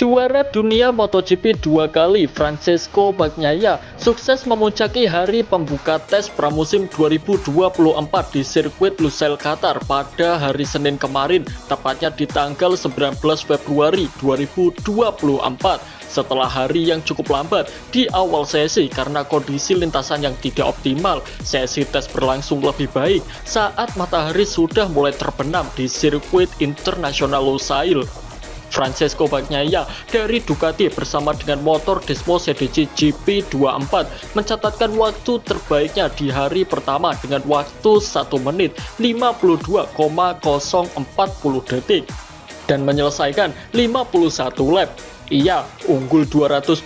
Juara dunia MotoGP 2 kali, Francesco Bagnaia sukses memuncaki hari pembuka tes pramusim 2024 di sirkuit Lusail, Qatar pada hari Senin kemarin, tepatnya di tanggal 19 Februari 2024. Setelah hari yang cukup lambat di awal sesi karena kondisi lintasan yang tidak optimal, sesi tes berlangsung lebih baik saat matahari sudah mulai terbenam di sirkuit internasional Lusail. Francesco Bagnaia dari Ducati bersama dengan motor Desmo CDC GP24 mencatatkan waktu terbaiknya di hari pertama dengan waktu 1 menit 52,040 detik dan menyelesaikan 51 lap. Ia unggul 220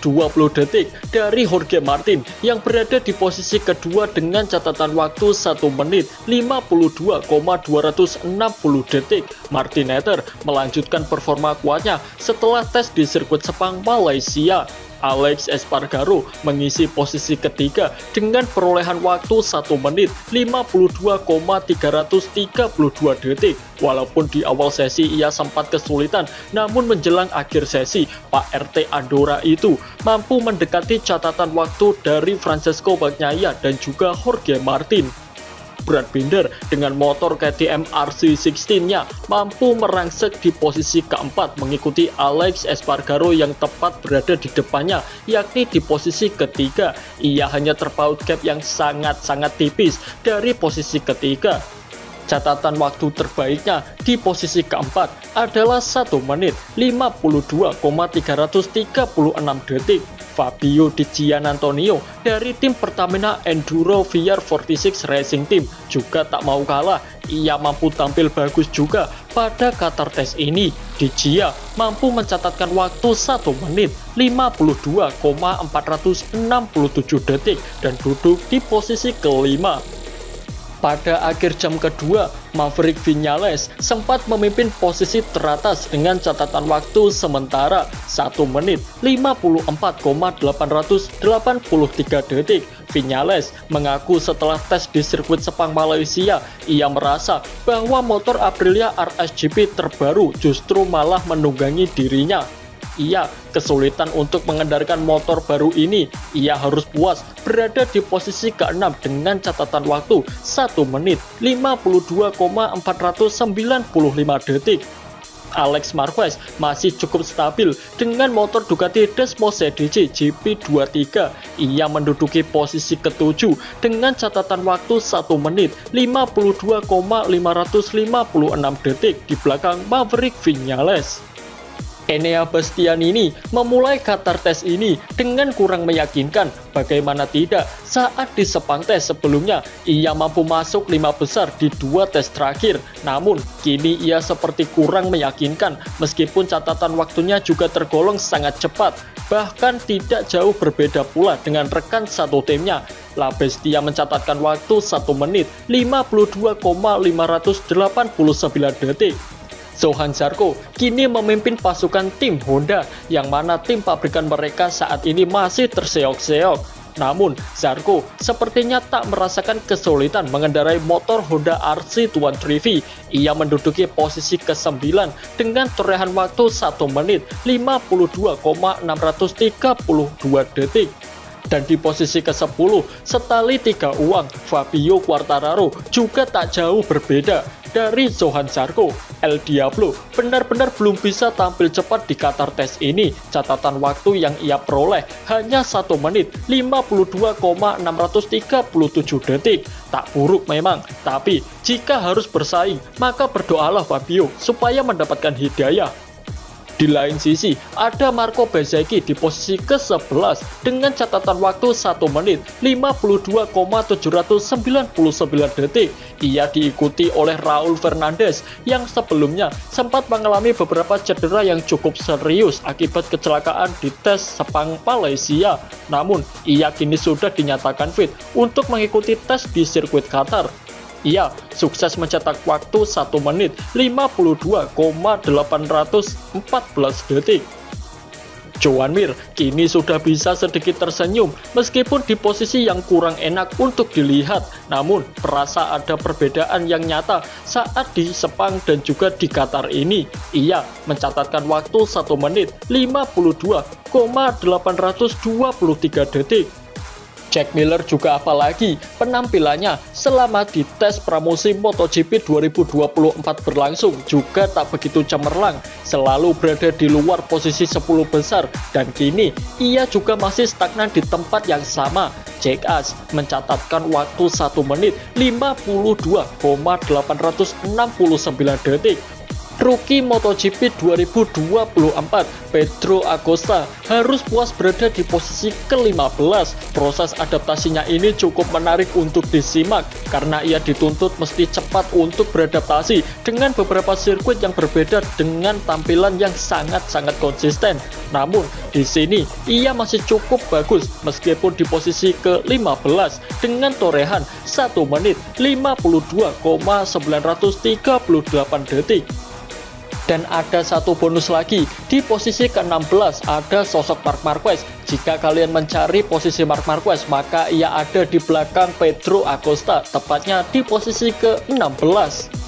detik dari Jorge Martin yang berada di posisi kedua dengan catatan waktu 1 menit 52,260 detik. Martinetter melanjutkan performa kuatnya setelah tes di sirkuit Sepang, Malaysia. Alex Espargaro mengisi posisi ketiga dengan perolehan waktu 1 menit 52,332 detik. Walaupun di awal sesi ia sempat kesulitan, namun menjelang akhir sesi, Pak RT Andorra itu mampu mendekati catatan waktu dari Francesco Bagnaia dan juga Jorge Martin. Brad Binder dengan motor KTM RC16-nya mampu merangsek di posisi keempat mengikuti Alex Espargaro yang tepat berada di depannya, yakni di posisi ketiga. Ia hanya terpaut gap yang sangat-sangat tipis dari posisi ketiga. Catatan waktu terbaiknya di posisi keempat adalah 1 menit 52,336 detik. Fabio Di Giannantonio dari tim Pertamina Enduro VR46 Racing Team juga tak mau kalah. Ia mampu tampil bagus juga pada Qatar Test ini. Di Gia mampu mencatatkan waktu 1 menit 52,467 detik dan duduk di posisi kelima. Pada akhir jam kedua, Maverick Viñales sempat memimpin posisi teratas dengan catatan waktu sementara 1 menit 54,883 detik. Viñales mengaku setelah tes di sirkuit Sepang, Malaysia, ia merasa bahwa motor Aprilia RSGP terbaru justru malah menunggangi dirinya. Ia kesulitan untuk mengendarkan motor baru ini. Ia harus puas berada di posisi ke-6 dengan catatan waktu 1 menit 52,495 detik. Alex Marquez masih cukup stabil dengan motor Ducati Desmo CDC GP23. Ia menduduki posisi ke-7 dengan catatan waktu 1 menit 52,556 detik di belakang Maverick Viñales. Enea Bastianini memulai Qatar Test ini dengan kurang meyakinkan. Bagaimana tidak, saat di Sepang Test sebelumnya, ia mampu masuk 5 besar di 2 tes terakhir. Namun, kini ia seperti kurang meyakinkan, meskipun catatan waktunya juga tergolong sangat cepat. Bahkan tidak jauh berbeda pula dengan rekan satu timnya. La Bestia mencatatkan waktu 1 menit 52,589 detik. Johann Zarco kini memimpin pasukan tim Honda, yang mana tim pabrikan mereka saat ini masih terseok-seok. Namun, Zarco sepertinya tak merasakan kesulitan mengendarai motor Honda RC213V. Ia menduduki posisi ke-9 dengan torehan waktu 1 menit 52,632 detik. Dan di posisi ke-10, setali 3 uang, Fabio Quartararo juga tak jauh berbeda dari Johann Zarco. El Diablo benar-benar belum bisa tampil cepat di Qatar Test ini. Catatan waktu yang ia peroleh hanya 1 menit 52,637 detik. Tak buruk memang, tapi jika harus bersaing, maka berdoalah Fabio supaya mendapatkan hidayah. Di lain sisi, ada Marco Bezzecchi di posisi ke-11 dengan catatan waktu 1 menit 52,799 detik. Ia diikuti oleh Raul Fernandez yang sebelumnya sempat mengalami beberapa cedera yang cukup serius akibat kecelakaan di tes Sepang, Malaysia. Namun, ia kini sudah dinyatakan fit untuk mengikuti tes di sirkuit Qatar. Ia sukses mencetak waktu 1 menit 52,814 detik. Joan Mir kini sudah bisa sedikit tersenyum meskipun di posisi yang kurang enak untuk dilihat, namun perasa ada perbedaan yang nyata saat di Sepang dan juga di Qatar ini. Ia mencatatkan waktu 1 menit 52,823 detik. Jack Miller juga apalagi penampilannya selama di tes pramusim MotoGP 2024 berlangsung juga tak begitu cemerlang, selalu berada di luar posisi 10 besar dan kini ia juga masih stagnan di tempat yang sama. Jack Ash mencatatkan waktu 1 menit 52,869 detik. Rookie MotoGP 2024 Pedro Acosta harus puas berada di posisi ke-15. Proses adaptasinya ini cukup menarik untuk disimak karena ia dituntut mesti cepat untuk beradaptasi dengan beberapa sirkuit yang berbeda dengan tampilan yang sangat-sangat konsisten. Namun di sini ia masih cukup bagus meskipun di posisi ke-15 dengan torehan 1 menit 52,938 detik. Dan ada satu bonus lagi, di posisi ke-16 ada sosok Marc Marquez. Jika kalian mencari posisi Marc Marquez, maka ia ada di belakang Pedro Acosta, tepatnya di posisi ke-16.